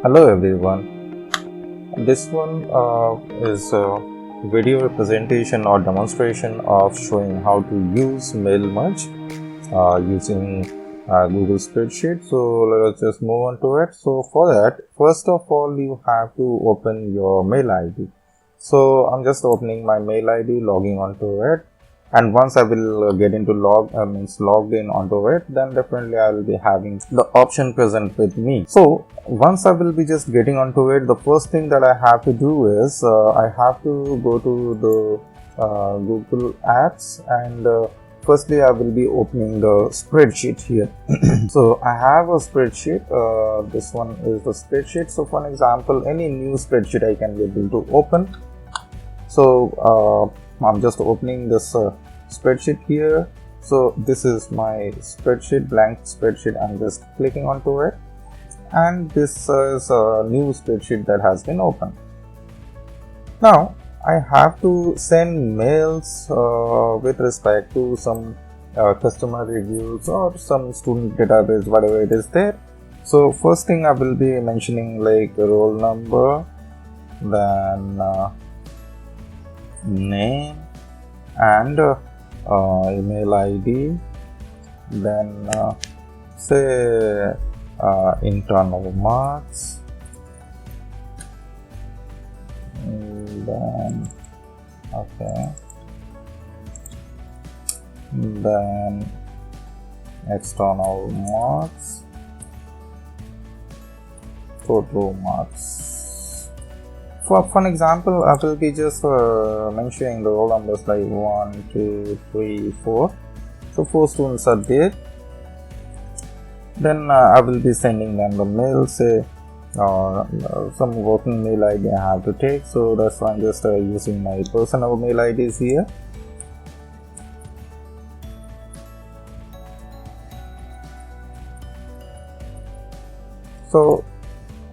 Hello everyone. This one is a video representation or demonstration of showing how to use mail merge using Google Spreadsheet. So let's just move on to it. So for that, first of all, you have to open your mail ID. So I'm just opening my mail ID, logging onto it. And once I will get into logged in onto it, then definitely I will be having the option present with me. So once I will be just getting onto it, the first thing that I have to do is I have to go to the Google Apps, and firstly I will be opening the spreadsheet here. So I have a spreadsheet. This one is the spreadsheet. So for example, any new spreadsheet I can be able to open. So I'm just opening this spreadsheet here. So this is my spreadsheet, blank spreadsheet. I'm just clicking onto it, and this is a new spreadsheet that has been opened. Now I have to send mails with respect to some customer reviews or some student database, whatever it is there. So first thing I will be mentioning like roll number, then name and email ID, then say internal marks, and then then external marks, total marks. For an example, I will be just mentioning the roll numbers like 1, 2, 3, 4. So 4 students are there. Then I will be sending them the mail, say some working mail ID I have to take. So that's why I'm just using my personal mail IDs here. So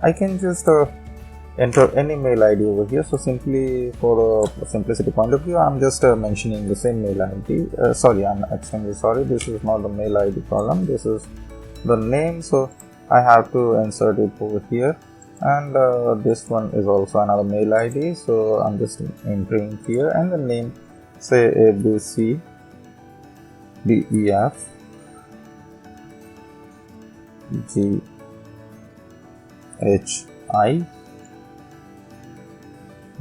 I can just enter any mail ID over here. So simply for a simplicity point of view, I'm just mentioning the same mail ID. I'm extremely sorry, this is not the mail ID column, this is the name. So I have to insert it over here, and this one is also another mail ID. So I'm just entering here, and the name, say ABC DEF GHI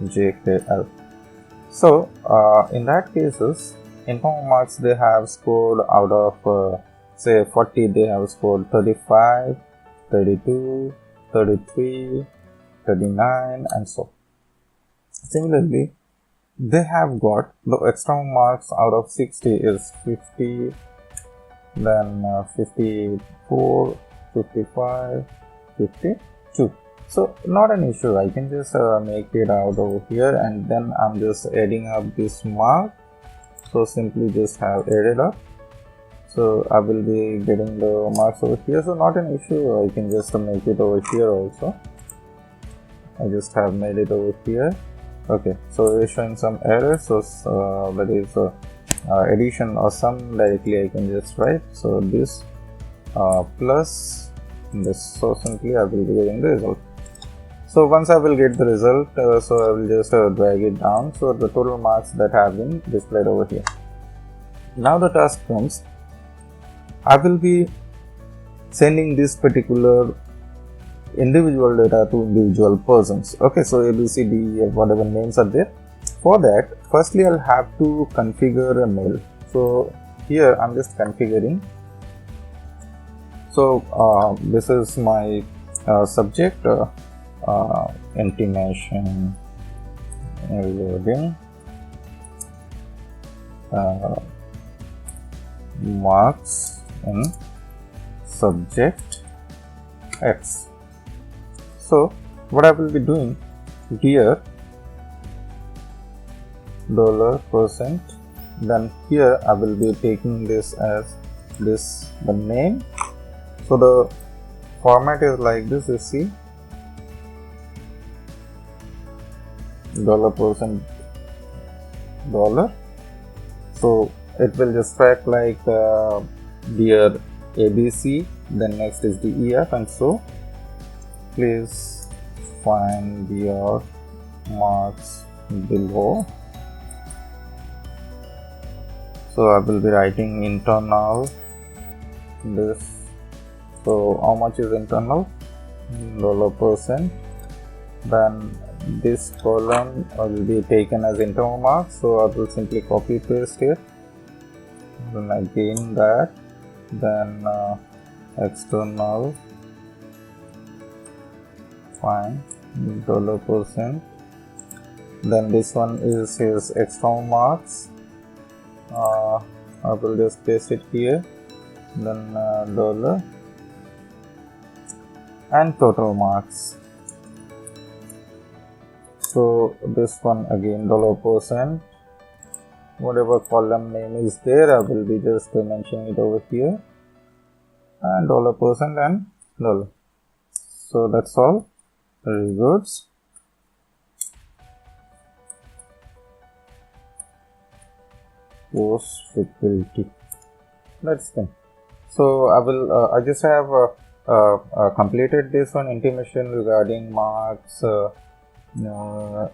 JKL. So in that cases, internal marks they have scored out of say 40, they have scored 35, 32, 33, 39, and so. Similarly, they have got the external marks out of 60 is 50, then 54, 55, 52. So not an issue, I can just make it out over here, and then I'm just adding up this mark. So simply just have added up. So I will be getting the marks over here. So not an issue, I can just make it over here also. I just have made it over here. Okay, so we're showing some errors. So that is addition or sum directly I can just write. So this plus this. So simply I will be getting the result. So once I will get the result, so I will just drag it down. So the total marks that have been displayed over here. Now the task comes, I will be sending this particular individual data to individual persons. Okay, so A, B, C, D, E, F, whatever names are there. For that, firstly I'll have to configure a mail. So here I'm just configuring. So this is my subject. Intimation loading marks in subject X. So what I will be doing here $%, then here I will be taking this as the name. So the format is like this, you see, $% $. So it will just track like dear ABC, then next is DEF, and so please find your marks below. So I will be writing internal this. So how much is internal? $%. Then this column will be taken as internal marks, so I will simply copy paste it. Then again that, then external fine $%. Then this one is his external marks. I will just paste it here. Then dollar and total marks. So this one again $%. Whatever column name is there, I will be just mentioning it over here, and $% and dollar. So that's all. Very good. Post security. That's done. So I just have completed this one, intimation regarding marks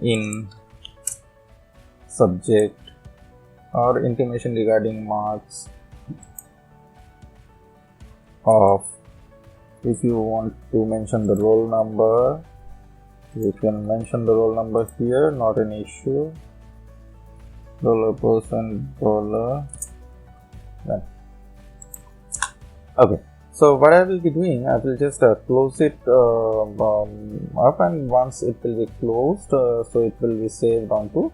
in subject, or intimation regarding marks of, if you want to mention the roll number, you can mention the roll number here, not an issue. $%, dollar. Okay, so what I will be doing, I will just close it up, and once it will be closed, so it will be saved onto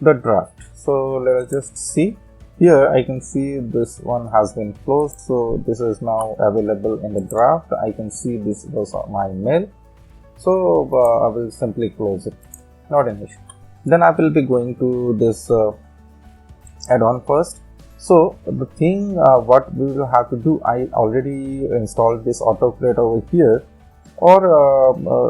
the draft. So let us just see. Here I can see this one has been closed, so this is now available in the draft. I can see this was my mail, so I will simply close it, not an issue. Then I will be going to this add-on first. So the thing what we will have to do, I already installed this autocrate over here, or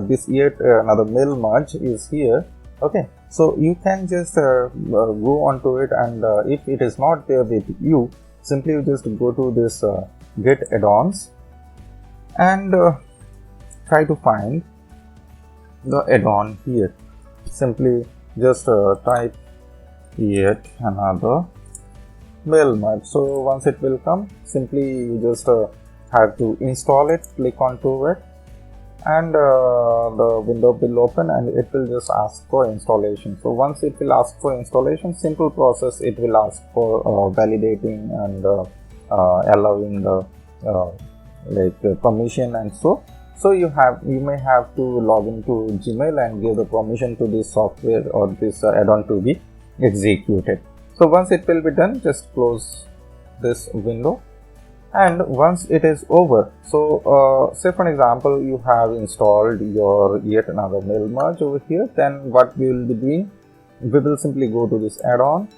this yet another mail merge is here. Okay, so you can just go onto it, and if it is not there with you, simply you just go to this get add-ons and try to find the add-on here. Simply just type yet another mail merge. So once it will come, simply you just have to install it, click onto it, and the window will open, and it will just ask for installation. So once it will ask for installation, simple process, it will ask for validating and allowing the permission, and so you may have to log into Gmail and give the permission to this software or this add-on to be executed. So once it will be done, just close this window, and once it is over, so say for example you have installed your yet another mail merge over here, then what we will be doing, we will simply go to this add-on,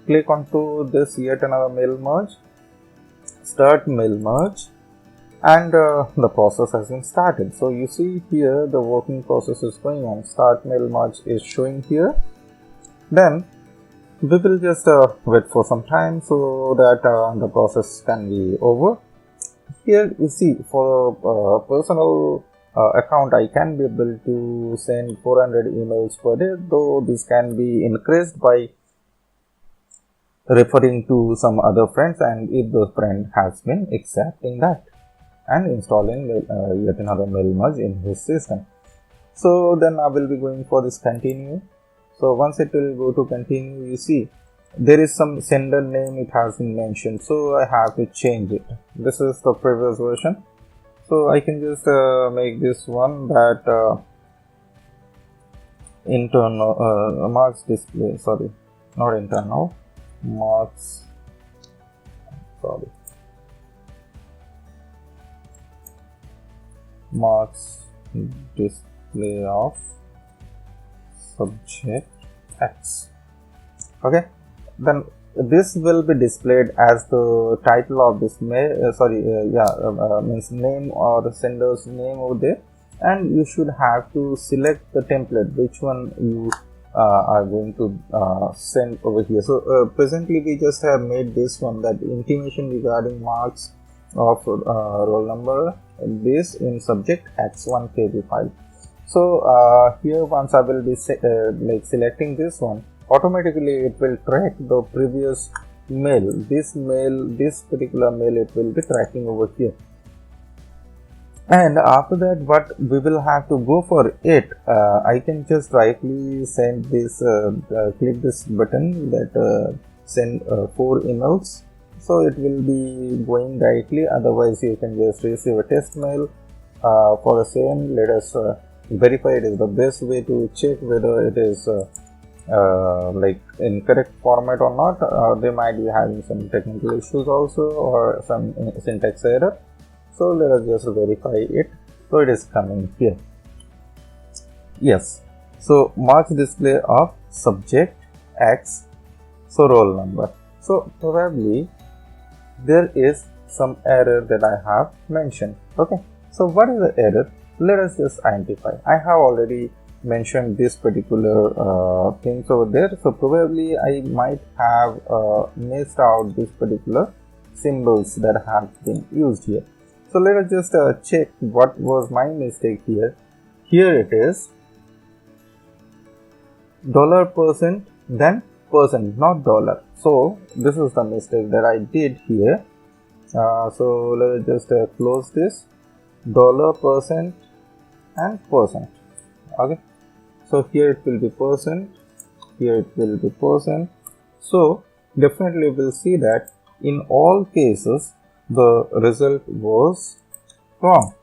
click onto this yet another mail merge, start mail merge, and the process has been started. So you see here the working process is going on. Start mail merge is showing here. Then we will just wait for some time so that the process can be over. Here you see, for personal account, I can be able to send 400 emails per day, though this can be increased by referring to some other friends, and if the friend has been accepting that and installing yet another mail merge in his system. So then I will be going for this continue. So once it will go to continue, you see there is some sender name, it has been mentioned, so I have to change it. This is the previous version, so I can just make this one that internal marks display, sorry, not internal, marks, sorry, marks display of subject X. Okay, then this will be displayed as the title of this mail, means name or the sender's name over there, and you should have to select the template which one you are going to send over here. So presently we just have made this one, that intimation regarding marks of roll number this in subject x1 kb file. So here once I will be like selecting this one, automatically it will track the previous mail, this particular mail it will be tracking over here. And after that, what we will have to go for it, I can just directly send this, click this button that send 4 emails. So it will be going directly, otherwise you can just receive a test mail for the same. Let us verify it is the best way to check whether it is like in correct format or not. They might be having some technical issues also, or some syntax error. So let us just verify it. So it is coming here. Yes. So marks display of subject X, so roll number. So probably there is some error that I have mentioned. Okay. So what is the error? Let us just identify. I have already mentioned this particular things over there. So probably I might have missed out this particular symbols that have been used here. So let us just check what was my mistake here. Here it is $%, then percent, not dollar. So this is the mistake that I did here. So let us just close this, $% and percent. Okay. So here it will be percent, here it will be percent. So definitely we'll see that in all cases the result was wrong.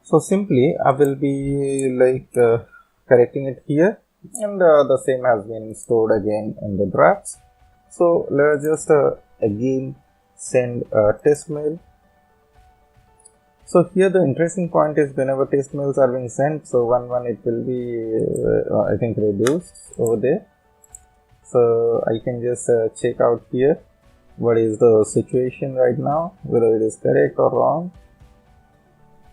So simply I will be like correcting it here, and the same has been stored again in the drafts. So let us just again send a test mail. So here the interesting point is whenever test mails are being sent, so one it will be I think reduced over there. So I can just check out here what is the situation right now, whether it is correct or wrong.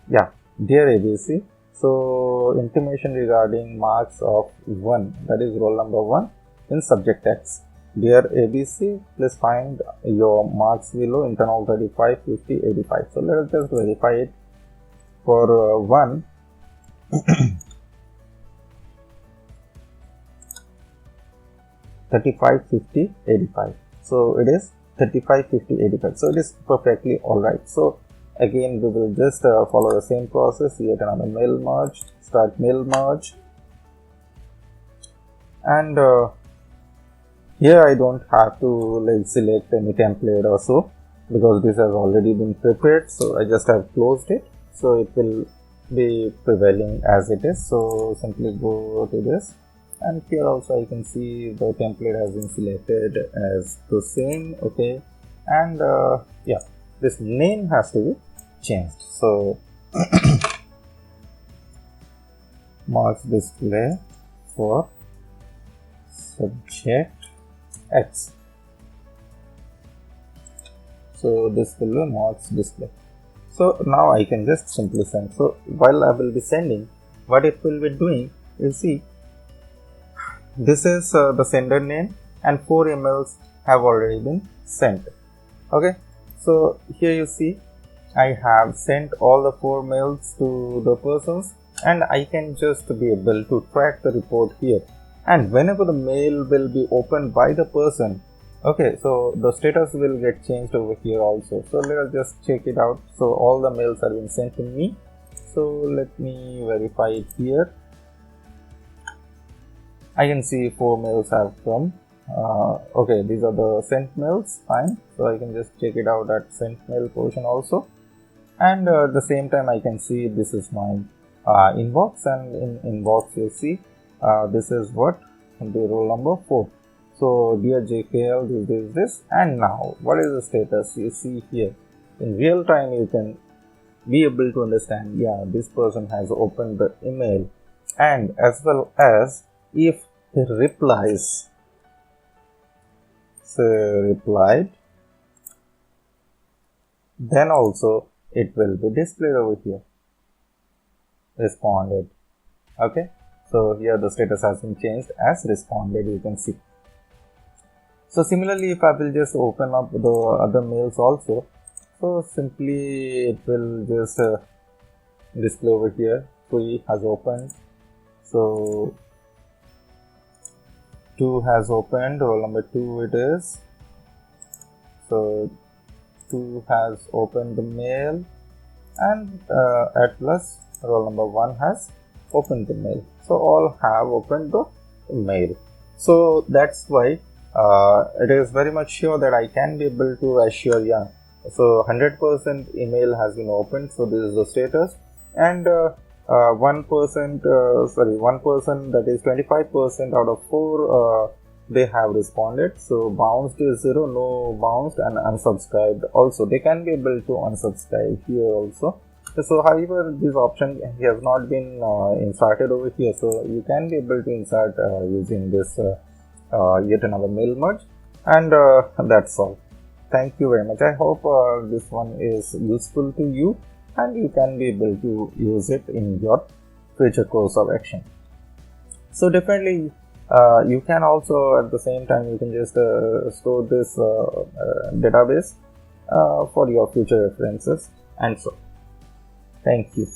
Yeah, dear ABC, so information regarding marks of 1, that is roll number 1 in subject X. Dear ABC, please find your marks below, internal 35, 50, 85. So let us just verify it for 1. 35, 50, 85. So it is 35, 50, 85. So it is perfectly alright. So again we will just follow the same process. Yet another mail merge, start mail merge, and here I don't have to like select any template or so, because this has already been prepared. So I just have closed it, so it will be prevailing as it is. So simply go to this, and here also I can see the template has been selected as the same. Okay, and yeah, this name has to be changed. So marks display for subject X. So this will be marks display. So now I can just simply send. So while I will be sending, what it will be doing, you see, this is the sender name, and 4 emails have already been sent. Okay, so here you see I have sent all the 4 mails to the persons, and I can just be able to track the report here. And whenever the mail will be opened by the person, okay, so the status will get changed over here also. So let us just check it out. So all the mails are being sent to me. So let me verify it here. I can see 4 mails have come. Okay, these are the sent mails. Fine. So I can just check it out at sent mail portion also. And at the same time I can see this is my inbox, and in inbox you see this is what the roll number 4. So dear JKL, this, and now what is the status you see here in real time. You can be able to understand, yeah, this person has opened the email, and as well as if he replies, so replied, then also it will be displayed over here, responded. Okay, so here the status has been changed as responded, you can see. So similarly, if I will just open up the other mails also, So simply it will just display over here 3 has opened. So 2 has opened, roll number 2 it is. So 2 has opened the mail, and at plus roll number 1 has opened the mail. So all have opened the mail. So that's why it is very much sure that I can be able to assure, yeah, so 100% email has been opened. So this is the status, and 1%, one person, that is 25% out of 4, they have responded. So bounced is 0, no bounced, and unsubscribed also. They can be able to unsubscribe here also. So however, this option has not been inserted over here, so you can be able to insert using this yet another mail merge, and that's all. Thank you very much. I hope this one is useful to you and you can be able to use it in your future course of action. So definitely you can also at the same time you can just store this database for your future references, and so thank you.